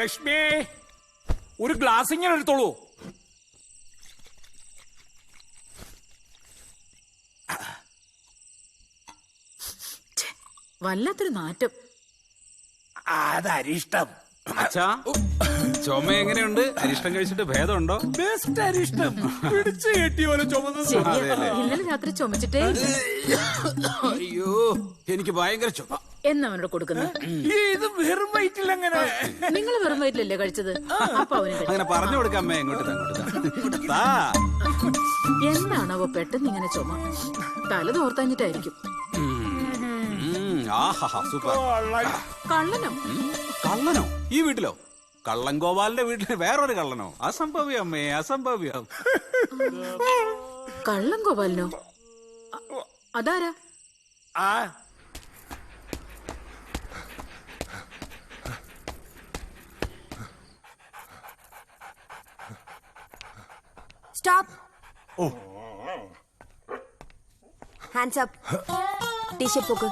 ലക്ഷ്മി, ഒരു ഗ്ലാസ് ഇങ്ങനെ എടുത്തോളൂ. വല്ലാത്തൊരു നാറ്റം. അതരിഷ്ടം. അച്ഛാ, ചുമ എങ്ങനെയുണ്ട്? അരിഷ്ടം കഴിച്ചിട്ട് ഭേദമുണ്ടോ? ബെസ്റ്റ് അരിഷ്ടം. പിടിച്ചു കെട്ടിയ പോലെ ചുമന്ന്. ഇന്നലെ രാത്രി ചുമച്ചിട്ടേ. അയ്യോ, എനിക്ക് ഭയങ്കര ചുമ. എന്നവനോട് കൊടുക്കുന്നത് ഇത് വെറും വയറ്റിൽ അങ്ങനെ. നിങ്ങൾ വെറും വയറ്റിലല്ലേ കഴിച്ചത്? അപ്പൊ അവന് അങ്ങനെ പറഞ്ഞു കൊടുക്കാം അമ്മേ. എങ്ങോട്ട് താ. എന്താണാവോ പെട്ടെന്ന് ഇങ്ങനെ ചുമ? തല തോർത്തഞ്ഞിട്ടായിരിക്കും. സൂപ്പർ. കള്ളനോ? കള്ളനോ? ഈ വീട്ടിലോ? കള്ളൻ ഗോപാലിന്റെ വീട്ടിൽ വേറൊരു കള്ളനോ? അസംഭവ്യം അമ്മേ, അസംഭവ്യം. കള്ളൻ ഗോപാലിനോ? അതാരാ? Stop. Oh. Hands up. T-shirt പോക്ക്.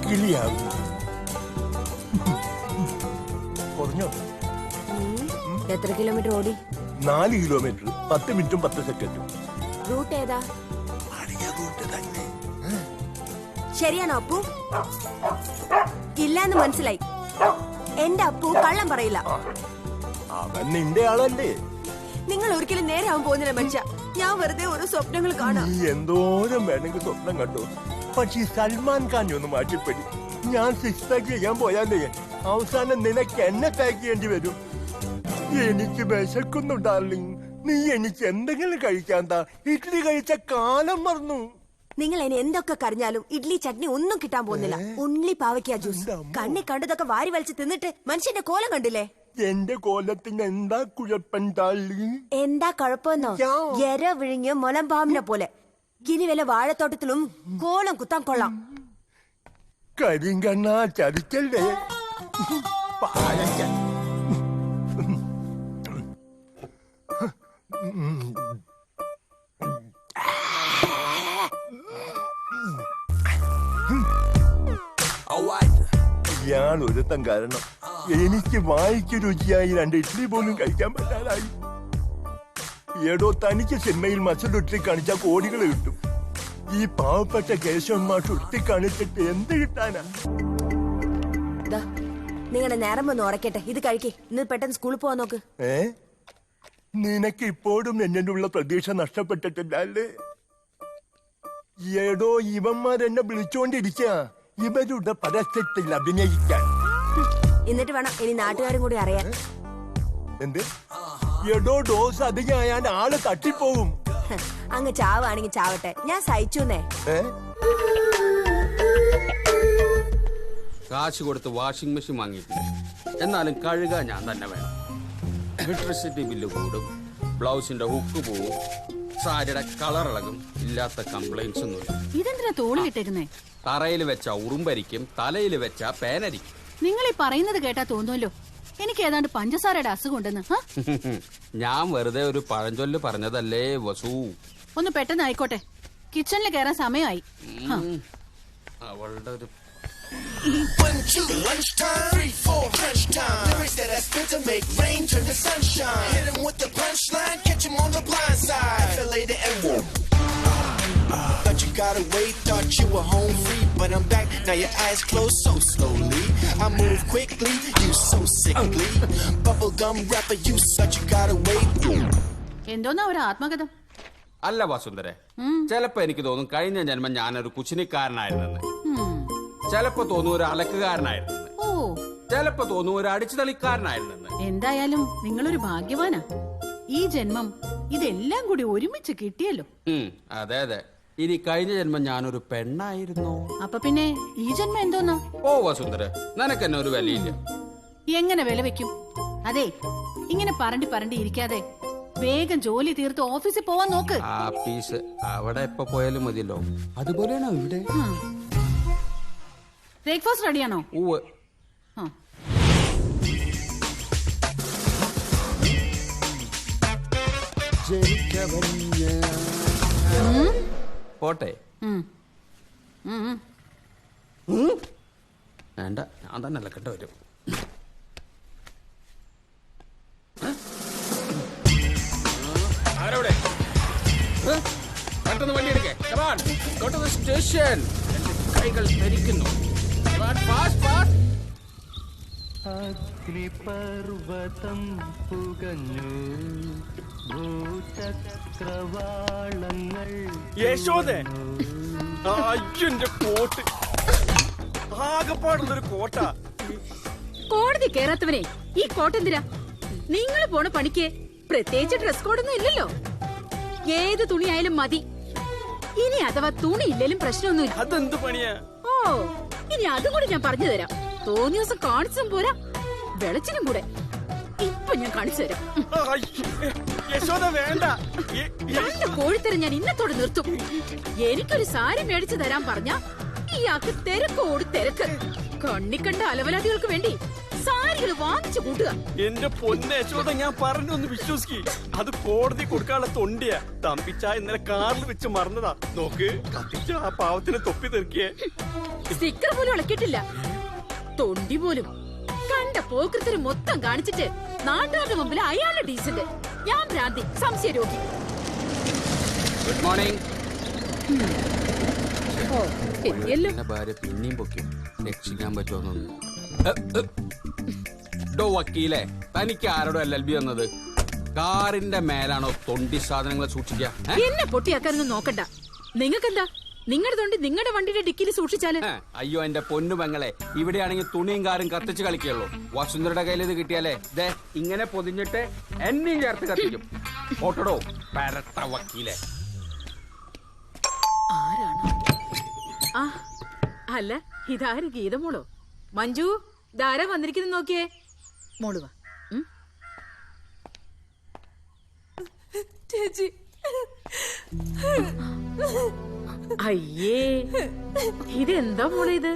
കിളിയാകും. കുറഞ്ഞോ? എത്ര കിലോമീറ്റർ ഓടി? 4 കിലോമീറ്റർ 10 മിനിറ്റും 10 സെക്കൻഡും. റൂട്ട് ഏതാ? ശരിയാണോ അപ്പു? ഇല്ലാന്ന് മനസ്സിലായി. എന്റെ അപ്പു കള്ളം പറയില്ല. അവൻ നിന്റെ ആളല്ലേ? നിങ്ങൾ ഒരിക്കലും നേരെ ആവാൻ പോകുന്നില്ല മനുഷ്യ. ഞാൻ വെറുതെ ഓരോ സ്വപ്നങ്ങൾ കാണാം. നീ എന്തോരം വേണമെങ്കിൽ സ്വപ്നം കണ്ടു. പക്ഷെ സൽമാൻ ഖാൻ ഒന്ന് മാറ്റിപ്പടി. ഞാൻ 6 പാക്ക് ചെയ്യാൻ പോയാലേ അവസാനം നിനക്ക് എന്നെ പാക്ക് ചെയ്യേണ്ടി വരും. എനിക്ക് വിശക്കുന്നു ഡാർലിംഗ്. നീ എനിക്ക് എന്തെങ്കിലും കഴിക്കാൻ താ. ഇഡ്ഡലി കഴിച്ച കാലം മറന്നു. നിങ്ങൾ ഇനി എന്തൊക്കെ കരഞ്ഞാലും ഇഡ്ലി ചട്നി ഒന്നും കിട്ടാൻ പോകുന്നില്ല. ഉള്ളി പാവയ്ക്ക ജ്യൂസ്. കണ്ണി കണ്ടതൊക്കെ വാരി വലിച്ച് തിന്നിട്ട് മനുഷ്യന്റെ കോലം കണ്ടില്ലേ? എന്റെ കോലത്തിന് എന്താ കുഴപ്പം ഡാർലിംഗ്? എന്താ കുഴപ്പമെന്നോ? എര വിഴിഞ്ഞ് മുലമ്പാമ്പിനെ പോലെ. ഇനി വല്ല വാഴത്തോട്ടത്തിലും കോലം കുത്താൻ കൊള്ളാം. കരിങ്കണ്ണ ചതിക്കല്ലേ? ഇയാൾ ഒരുത്തം കാരണം എനിക്ക് വായിക്ക് രുചിയായി 2 ഇഡ്ഡലി പോലും കഴിക്കാൻ പറ്റാതായി. ഏടോ, തനിക്ക് സിനിമയിൽ മസിൽ ഉരുട്ടി കാണിച്ചാൽ കോടികൾ കിട്ടും. ഈ പാവപ്പെട്ട കേശവന്മാർ ഉരുട്ടി കാണിച്ചിട്ട് എന്ത് കിട്ടാനാ? നിങ്ങളുടെ നേരം ഒന്ന് ഉറക്കട്ടെ. ഇത് കഴിക്കേ. ഇന്ന് പെട്ടെന്ന് സ്കൂളിൽ പോവാൻ നോക്ക്. നിനക്ക് ഇപ്പോഴും എന്നോടുള്ള പ്രതീക്ഷ നഷ്ടപ്പെട്ടിട്ടില്ല അല്ലേ? ഏടോ, ഇവന്മാരെന്നെ വിളിച്ചോണ്ടിരിക്ക ഇവരുടെ പരസ്യത്തിൽ അഭിനയിക്കാൻ. എന്നിട്ട് വേണം ഇനി നാട്ടുകാരും കൂടി അറിയാൻ. എന്ത്? എടോ, ഡോസ് അധികമായാൽ ആള് തട്ടിപ്പോവും. അങ്ങ് ചാവാണെങ്കിൽ ചാവട്ടെ, ഞാൻ സഹിച്ചൂന്നേ. കാശ് കൊടുത്ത് വാഷിംഗ് മെഷീൻ വാങ്ങിയിട്ടില്ല. എന്നാലും കഴുകാൻ ഞാൻ തന്നെ വേണം. ഇലക്ട്രിസിറ്റി ബില്ല് കൂടും, ബ്ലൗസിന്റെ ഹുക്ക് പോവും, സാരിയുടെ കളർ ഇളകും. ഇല്ലാത്ത കംപ്ലൈന്റ്സ് ഒന്നുമില്ല. ഇതെന്തിനാ തോളിലിട്ടേക്കുന്നേ? തറയിൽ വെച്ച ഉറുമ്പരിക്കും, തലയിൽ വെച്ച പേനരിക്കും. നിങ്ങൾ ഈ പറയുന്നത് കേട്ടാ തോന്നുമല്ലോ എനിക്ക് ഏതാണ്ട് പഞ്ചസാരയുടെ അസുഖം ഉണ്ടെന്ന്. ഞാൻ വെറുതെ ഒരു പഴഞ്ചൊല്ല് പറഞ്ഞതല്ലേ വസു. ഒന്ന് പെട്ടെന്ന് ആയിക്കോട്ടെ. കിച്ചണിൽ കയറാൻ സമയമായി. അവളുടെ ഒരു 1, 2, lunchtime, 3, 4, crunch time. Lyrics that I spit to make rain turn to sunshine. Hit him with the punchline, catch him on the blind side. Affiliated and whoop. Thought you got away, thought you were home free, but I'm back, now your eyes closed so slowly. I move quickly, you so sickly. Bubblegum rapper, you such you got away. എന്തോന്നാ ഒരു ആത്മകഥം? അല്ല വസുന്ധരെ, ചിലപ്പോ എനിക്ക് തോന്നും കഴിഞ്ഞ ജന്മം ഞാനൊരു കുച്ചിനിക്കാരനായിരുന്നെന്ന്. ചിലപ്പോ തോന്നും ഒരു അലക്കുകാരനായിരുന്നെന്ന്. ചിലപ്പോ തോന്നും ഒരു അടിച്ചു തളിക്കാരനായിരുന്നെന്ന്. എന്തായാലും നിങ്ങളൊരു ഭാഗ്യവാനാ. ഈ ജന്മം ഇതെല്ലാം കൂടി ഒരുമിച്ച് കിട്ടിയല്ലോ. അതെ അതെ. ഇനി കഴിഞ്ഞ ജന്മം ഞാനൊരു പെണ്ണായിരുന്നു. അപ്പൊ പിന്നെ ഈ ജന്മം എന്തോന്നാ? ഓ വസുന്ധര, നിനക്ക് എന്നെ ഒരു വിലയില്ല. എങ്ങനെ വില വെക്കും? അതെ, ഇങ്ങനെ പറണ്ടി ഇരിക്കാതെ വേഗം ജോലി തീർത്ത് ഓഫീസിൽ പോവാൻ നോക്ക്. ആഫീസ് അവിടെ എപ്പോ പോയാലും മതിയല്ലോ. അതുപോലെയാണോ ഇവിടെ? ബ്രേക്ക്ഫാസ്റ്റ് റെഡിയാണോ? ഉവ്വ്. പോട്ടെ. വേണ്ട, ഞാൻ തന്നെ അലക്കേണ്ട വരും. ആരോടെ പെട്ടെന്ന് വണ്ടി എടുക്കേ. സ്റ്റേഷൻ. കൈകൾ ധരിക്കുന്നു. അഗ്നിപർവതം പുകഞ്ഞു ഭൂചക്രവാളങ്ങൾ. യശോദേ, അയ്യന്റെ കോട്ട് ആകെപ്പാടുള്ളൊരു കോട്ട. കോടതി കേറാത്തവനെ ഈ കോട്ടെന്തിരാ? നിങ്ങൾ പോണ പണിക്ക് പ്രത്യേകിച്ച് ഡ്രസ് കോഡൊന്നും ഇല്ലല്ലോ. ഏത് തുണിയായാലും മതി. ഇനി അഥവാ തുണി ഇല്ലേലും പ്രശ്നമൊന്നുമില്ല. അതെന്ത് പണിയാ? ഓ, ഇനി അതും കൂടി ഞാൻ പറഞ്ഞു തരാം. തോന്നിയ ദിവസം കാണിച്ചും പോരാ, വെളച്ചിനും കൂടെ. ഇപ്പൊ ഞാൻ കാണിച്ചു തരാം. യശോദ വേണ്ട. രണ്ട് കോഴിത്തരം ഞാൻ ഇന്നത്തോടെ നിർത്തും. എനിക്കൊരു സാരി മേടിച്ചു തരാൻ പറഞ്ഞ ഇയാൾക്ക് തിരക്കോട് തിരക്ക്. കണ്ണിക്കണ്ട അലവലാദികൾക്ക് വേണ്ടി സാരികൾ വാങ്ങിച്ചു കൂട്ടുക. എന്റെ പൊന്നെ യശോദ, ഞാൻ പറഞ്ഞൊന്ന് വിശ്വസിക്ക്. അത് കോടതി കൊടുക്കാനുള്ള തൊണ്ടിയാ. തമ്പിച്ച ഇന്നലെ കാറിൽ വെച്ച് മറന്നതാ. നോക്ക്, കത്തിച്ച ആ പാവത്തിന് തൊപ്പി തെറിക്കേ. സ്റ്റിക്കർ പോലും ഇളക്കിയിട്ടില്ല. തൊണ്ടി പോലും. കണ്ട പോക്കൃത്തിന് മൊത്തം കാണിച്ചിട്ട് നാട്ടുകാരുടെ മുമ്പിൽ അയാളുടെ ഡീസന്റ്. ഞാൻ ഭ്രാന്തി, സംശയ രോഗി. Good morning. ഓ, എത്തിയല്ലോ. എന്റെ ഭാര്യ പിന്നെയും പൊക്കും. രക്ഷിക്കാൻ പറ്റുമെന്നൊന്നും. ഡോ വക്കീലെ, തനിക്ക് ആരോടും LLB വന്നത്? കാറിന്റെ മേലാണോ തൊണ്ടി സാധനങ്ങളെ സൂക്ഷിക്കുക? എന്നെ പൊട്ടിയാക്കാനൊന്നും നോക്കണ്ട. നിങ്ങൾക്കെന്താ? നിങ്ങളുടെ തൊണ്ടി നിങ്ങളുടെ വണ്ടിയുടെ ഡിക്കിയിൽ സൂക്ഷിച്ചാല്. അയ്യോ എന്റെ പൊന്നു പെങ്ങളെ, ഇവിടെയാണെങ്കിൽ തുണിയും കാറും കത്തിച്ച് കളിക്കുള്ളൂ. വസുന്ധരയുടെ കയ്യിൽ ഇത് കിട്ടിയാലേ ദേ ഇങ്ങനെ പൊതിഞ്ഞിട്ട് എന്നെയും ചേർത്ത് കത്തിക്കും. ഓട്ടടോ പരട്ട വക്കീലെ. ആരാണ്? ആ, അല്ല, ഇതാര്? ഗീതമോളോ? മഞ്ജു, ധാരാ വന്നിരിക്കുന്നു, നോക്കിയേ. മോളുവാ. ചേച്ചി, അയ്യേ, ഇതെന്താ മോളെ ഇത്?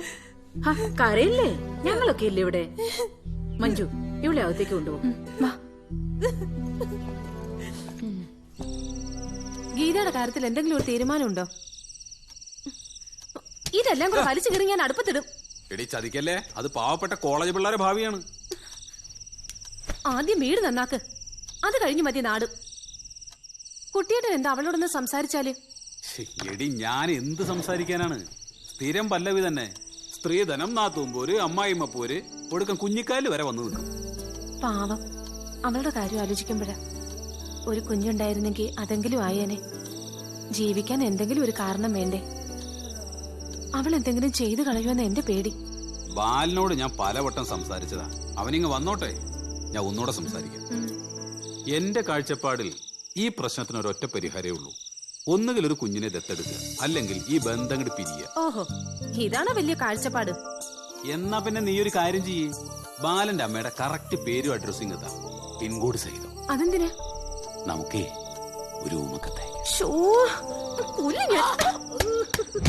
കരയില്ലേ? ഞങ്ങളൊക്കെ ഇല്ലേ ഇവിടെ? മഞ്ജു, ഇവിടെ അകത്തേക്ക് കൊണ്ടുപോകും. ഗീതയുടെ കാര്യത്തിൽ എന്തെങ്കിലും ഒരു തീരുമാനമുണ്ടോ? ഇതെല്ലാം കൂടെ വലിച്ചു കയറി ഞാൻ അടുപ്പത്തിടും. എടി ചതിക്കല്ലേ, അത് പാവപ്പെട്ട കോളേജ് പിള്ളേരെ ഭാവിയാണ്. ആദ്യം വീട് നന്നാക്ക്, അത് കഴിഞ്ഞു മതി നാട്. കുട്ടിയേട്ടൻ എന്താ അവളോടൊന്ന് സംസാരിച്ചാല്? എടി, ഞാൻ എന്ത് സംസാരിക്കാനാണ്? സ്ഥിരം പല്ലവി തന്നെ. സ്ത്രീധനം, നാത്തൂമ്പോര്, അമ്മായിമ്മ പോര്, ഒടുക്കം കുഞ്ഞിക്കാല് വരെ വന്നു നിൽക്കും. പാവം, അവളുടെ കാര്യം ആലോചിക്കുമ്പോഴാ. ഒരു കുഞ്ഞുണ്ടായിരുന്നെങ്കിൽ അതെങ്കിലും ആയേനെ. ജീവിക്കാൻ എന്തെങ്കിലും ഒരു കാരണം വേണ്ടേ? അവൾ എന്തെങ്കിലും ചെയ്തു കളയുമെന്ന് എന്റെ പേടി. ബാലിനോട് ഞാൻ പലവട്ടം സംസാരിച്ചതാ. അവനിങ്ങ് വന്നോട്ടെ, ഞാൻ ഒന്നുകൂടെ സംസാരിക്കാം. എന്റെ കാഴ്ചപ്പാടിൽ ഈ പ്രശ്നത്തിന് ഒരൊറ്റ പരിഹാരമേ ഉള്ളൂ. ഒന്നുകിൽ ഒരു കുഞ്ഞിനെ ദത്തെടുക്കുക, അല്ലെങ്കിൽ ഈ ബന്ധം അങ്ങോട്ട് പിരിയുക. ഓഹോ, ഇതാണോ വലിയ കാഴ്ചപ്പാട്? എന്നാ പിന്നെ നീ ഒരു കാര്യം ചെയ്യേ. ബാലന്റെ അമ്മയുടെ കറക്റ്റ് പേരും അഡ്രസ്സും എത്താം, പിൻകോഡ് സഹിതം. അതെന്തിനാ? നമുക്കേ ഒരു ഊമക്കത്തെ. ഷോ, പുല്ല് ഞാൻ